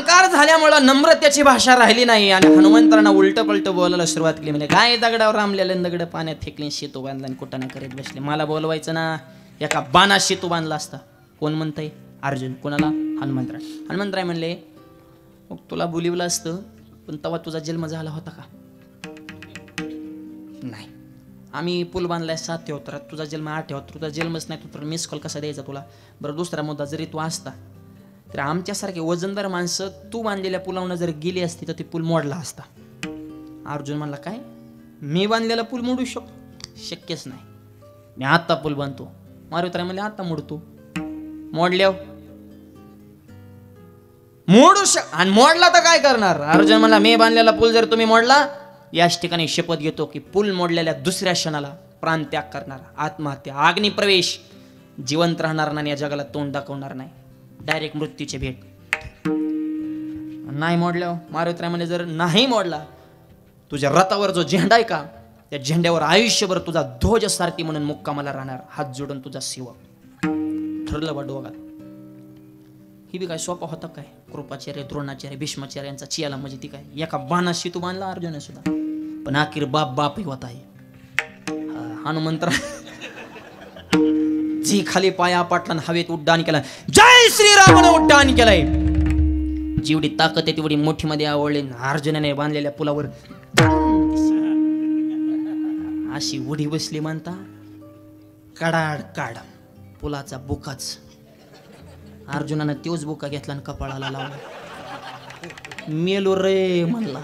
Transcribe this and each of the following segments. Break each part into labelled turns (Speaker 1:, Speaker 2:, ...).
Speaker 1: अहंकार झाल्यामुळे नम्रतेची भाषा राहिली नाही आणि हनुमंतांना उलट पलट बोलायला सुरुवात केली. म्हणजे काय दगडावर रामलेले दगड पाण्यात फेकले, शेतू बांधला आणि कुठं करीत बसले. मला बोलवायचं ना, एका बाणात शेतू बांधला असता. कोण म्हणतंय? अर्जुन. कोणाला? हनुमंतराय. हनुमंतराय म्हणले मग तुला बोलिवलं असतं, पण तेव्हा तुझा जन्म झाला होता का? नाही. आम्ही पूल बांधलाय 7 होता, तुझा जन्म 8 होता. तुझा जन्मच नाही तर मिस कॉल कसा द्यायचा तुला? बरं, दुसरा मुद्दा, जरी तू असता तर आमच्यासारखे वजनदार माणसं तू बांधलेल्या पुलावनं जर गेली असती तर ती पूल मोडला असता. अर्जुन म्हणला काय? मी बांधलेला पूल मोडू शकतो? शक्यच नाही. मी आता पूल बांधतो. मारुतराय म्हणले आता मोडतो. मोडल्याव मोडू आणि मोडला तर काय करणार? अर्जुन म्हणला मी बांधलेला पूल जर तुम्ही मोडला, याच ठिकाणी शपथ घेतो की पूल मोडलेल्या दुसऱ्या क्षणाला प्राणत्याग करणार, आत्महत्या, अग्निप्रवेश, जिवंत राहणार नाही, या जगाला तोंड दाखवणार नाही, डायरेक्ट मृत्यूची भेट. नाही मोडल्यावर मारुतराय म्हणजे जर नाही मोडला, तुझ्या रथावर जो झेंडा आहे का, त्या झेंड्यावर आयुष्यभर तुझा ध्वज सारथी म्हणून मुक्कामाला राहणार, हात जोडून तुझा सेवक. ठरलं बा डोगात. ही बी काय सोपा होता काय? कृपाचार्य, द्रोणाचार्य, भीष्माचार्य यांचा चियाला म्हणजे ती काय एका बाणाशी तू बांधला अर्जुन सुद्धा. पण अखेर बापही होता आहे. हनुमंतराय जी खाली पाया पाटला हवेत उड्डाण केला, जय श्रीरामाने उड्डाण केलंय. जेवढी ताकद आहे तेवढी मोठी मध्ये आवडले. अर्जुनाने बांधलेल्या पुलावर अशी उडी बसली म्हणता, कडाड काढ पुलाचा बुकाच. अर्जुनानं तोच बुका घेतला आणि कपाळाला लावला. मेलो रे म्हणला.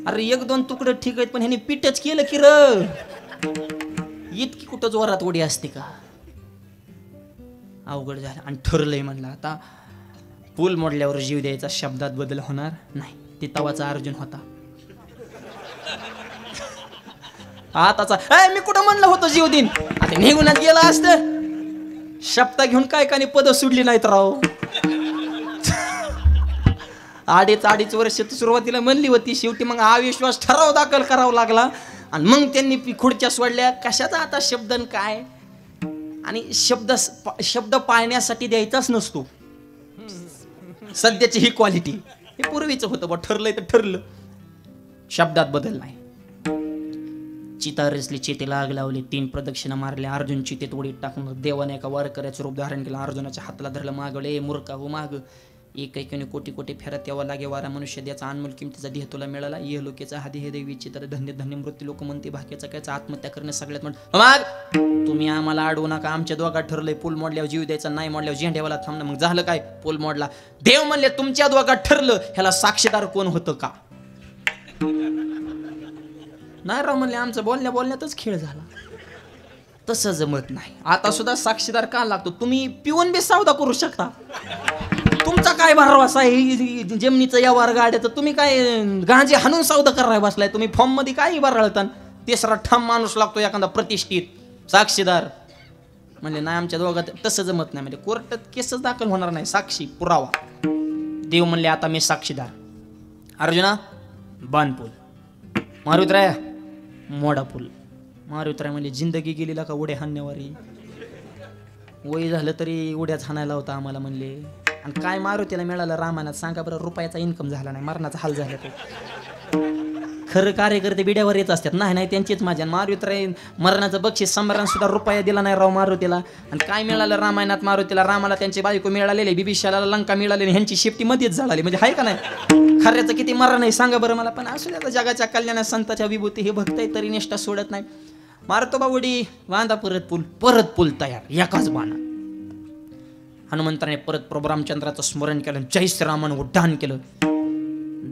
Speaker 1: अरे 1-2 तुकडे ठीक आहेत, पण ह्याने पीठच केलं की र. इतकी कुठं जोरात उडी असते का? अवघड झालं. आणि ठरलंय म्हणलं आता पूल मोडल्यावर जीव द्यायचा, शब्दात बदल होणार नाही. ते तवाचा अर्जुन होता. आताचा मी कुठं म्हणलं होतं जीव दिन, आता निघूनच गेला असतं. शब्द घेऊन काय काय पद सुटली नाहीत राव. 2.5 वर्ष सुरुवातीला म्हणली होती, शेवटी मग अविश्वास ठराव दाखल करावा लागला आणि मग त्यांनी खुर्च्या सोडल्या. कशाचा आता शब्दन काय? आणि शब्द पाळण्यासाठी द्यायचाच नसतो. सध्याची ही क्वालिटी. हे पूर्वीच होतं बा, ठरलंय तर ठरलं, शब्दात बदल नाही. चिता रचली, चितेला आग लावली, 3 प्रदक्षिणा मारल्या. अर्जुन चितेत उडीत टाकून देवाने एका वारकऱ्याचं रूप धारण केलं. अर्जुनाच्या हाताला धरलं, मागवले मूर्खा हो माग, एकेकाने कोटी फेरत यावं लागे वारा मनुष्य द्याचा, अनमोल किमतीचा देह तुला मिळाला. ये लोकेचा हादी हे देवी चित्र, धन्य धन्य मृत्यू लोक म्हणते भाग्याचा कायचा, आत्महत्या करणे सगळ्यात म्हणत माग. तुम्ही आम्हाला अडवू नका, आमच्या दोघात ठरलंय पूल मोडल्यावर जीव द्यायचा, नाही मोडल्यावर झेंड्यावाला थांबणं. मग झालं काय? पूल मोडला. देव म्हणले तुमच्या दोघात ठरलं, ह्याला साक्षीदार कोण होतं का? नाही राव म्हणले आमचं बोलण्यातच खेळ झाला. तसं जमत नाही. आता सुद्धा साक्षीदार का लागतो? तुम्ही पिऊन बी सौदा करू शकता. तुमचा काय भरवसा आहे जमिनीचं यावर गाड्याचं? तुम्ही काय गांजे हाणून सौदा करायला बसलाय? तुम्ही फॉर्म मध्ये काय बरळता? 3रा ठाम माणूस लागतो एखादा प्रतिष्ठित साक्षीदार. म्हणजे नाही आमच्या दोघात तसं जमत नाही. म्हणजे कोर्टात केसच दाखल होणार नाही, साक्षी पुरावा. देव म्हणले आता मी साक्षीदार. अर्जुना बांध पूल. मारुतराय मोडा पूल. मारुतराय म्हणजे जिंदगी गेलेला का उड्या हाणण्यावारी? वय झालं तरी उड्याच हाणायला होता आम्हाला म्हणले. आणि काय मारुतीला मिळालं रामायणात सांगा बरं? रुपयाचा इन्कम झाला नाही, मरणाचा हाल झाला. तो खरं कार्यकर्ते बिड्यावर येत असतात. नाही त्यांचीच माझ्या. मारुतीराय मरणाचं बक्षीस सम्राट सुद्धा रुपया दिला नाही राव मारुतीला. आणि काय मिळालं रामायणात मारुतीला? रामाला त्यांची बायको मिळालेली, बिभीषणाला लंका मिळालेली, ह्यांची शेपटी मध्येच झाली. म्हणजे आहे का नाही? खऱ्याचं किती मरण नाही सांगा बरं मला. पण असू द्या, जगाच्या कल्याणात संताच्या विभूती हे भक्तय तरी निष्ठा सोडत नाही. मारतो बा उडी, बांधा परत पूल तयार एकाच बाणा. हनुमंताने परत प्रभू रामचंद्राचं स्मरण केलं, जय श्रीरामानं उड्डाण केलं.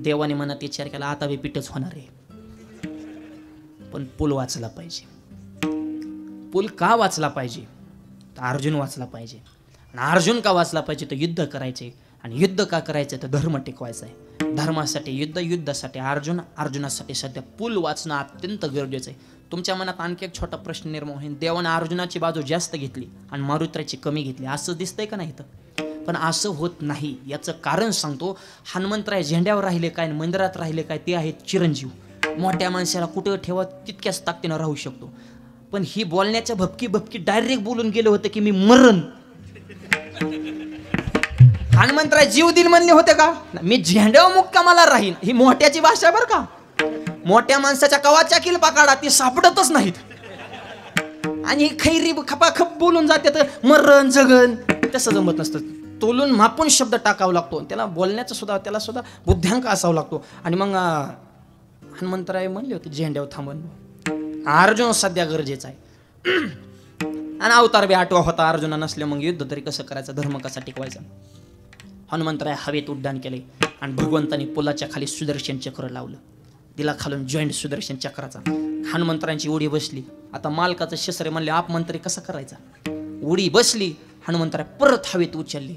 Speaker 1: देवाने मनात विचार केला आता बी पीठच होणार आहे, पण पूल वाचला पाहिजे. पूल का वाचला पाहिजे? तर अर्जुन वाचला पाहिजे. आणि अर्जुन का वाचला पाहिजे? तर युद्ध करायचे. आणि युद्ध का करायचं? तर धर्म टिकवायचा आहे. धर्मासाठी युद्धासाठी अर्जुनासाठी सध्या पूल वाचणं अत्यंत गरजेचं आहे. तुमच्या मनात आणखी एक छोटा प्रश्न निर्माण होईल. देवाने अर्जुनाची बाजू जास्त घेतली आणि मारुतीची कमी घेतली, असं दिसतंय का नाही? पण असं होत नाही. याचं कारण सांगतो. हनुमंतराय झेंड्यावर राहिले काय, मंदिरात राहिले काय? ते आहेत चिरंजीव. मोठ्या माणसाला कुठं ठेवा तितक्याच ताकदीनं राहू शकतो. पण ही बोलण्याच्या भपकी डायरेक्ट बोलून गेले होते की मी मरण. हनुमंतराय जीव दिल म्हणले होते का? मी झेंड्यावर मुक्कामाला राहीन, ही मोठ्याची भाषा आहे बरं का. मोठ्या माणसाच्या कवाच्या किल्पा काढा, ती सापडतच नाहीत. आणि खैरी खपाखप बोलून जाते तर मरण जगन, तसं जमत नसतं. तोलून मापून शब्द टाकावा लागतो. त्याला बोलण्याचा सुद्धा, त्याला सुद्धा बुद्ध्यांक असावा लागतो. आणि मग हनुमंतराय म्हणले होते झेंड्यावर थांबून, अर्जुन सध्या गरजेचा आहे. आणि अवतार बी आठवा होता. अर्जुना नसले मग युद्ध तरी कसं करायचं, धर्म कसा टिकवायचा. हनुमंतराय हवेत उड्डाण केले आणि भगवंतानी पुलाच्या खाली सुदर्शन चक्र लावलं. दिला खालून जॉईंट सुदर्शन चक्राचा. हनुमंतरायांची उडी बसली. आता मालकाचं शस्त्र म्हणले आप मंत्री कसा करायचा. उडी बसली. हनुमंतराय परत हवेत उचलली.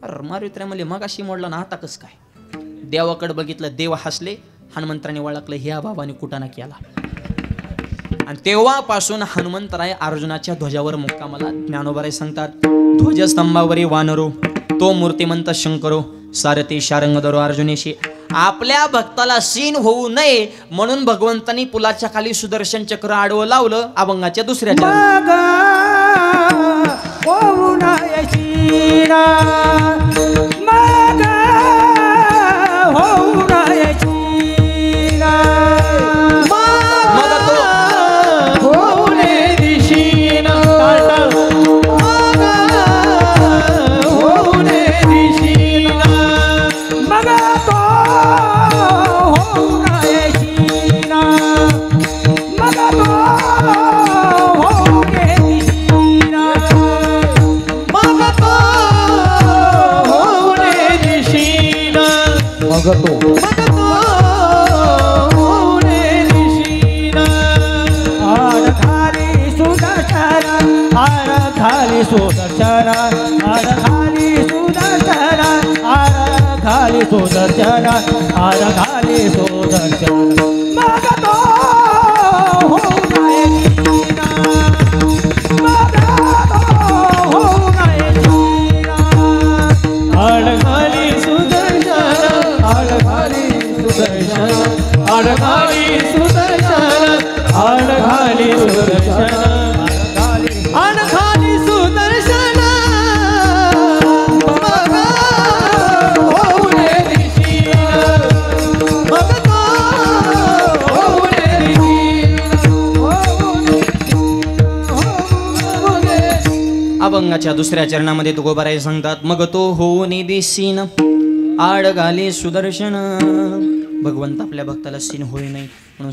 Speaker 1: अरे मारुतीराय म्हणले मग अशी मोडला ना, आता कसं काय. देवाकडे बघितलं, देव हसले. हनुमंतराने ओळखलं ह्या बाबाने कुटाणा केला. आणि तेव्हापासून हनुमंतराय अर्जुनाच्या ध्वजावर मुक्कामाला. ज्ञानोबाराय सांगतात, ध्वजस्तंभावरी वानरो तो मूर्तिमंत शंकरो सारथी शारंगधरो अर्जुनेशी. आपल्या भक्ताला सीन होऊ नये म्हणून भगवंतांनी पुलाच्या खाली सुदर्शन चक्र आडवं लावलं. अभंगाच्या दुसऱ्या अभंगाच्या दुसऱ्या चरणामध्ये तुकोबाराय सांगतात, मग तो होऊन दिसीन आड घाले सुदर्शन. भगवंत आपल्या भक्ताला सीन होई नाही म्हणून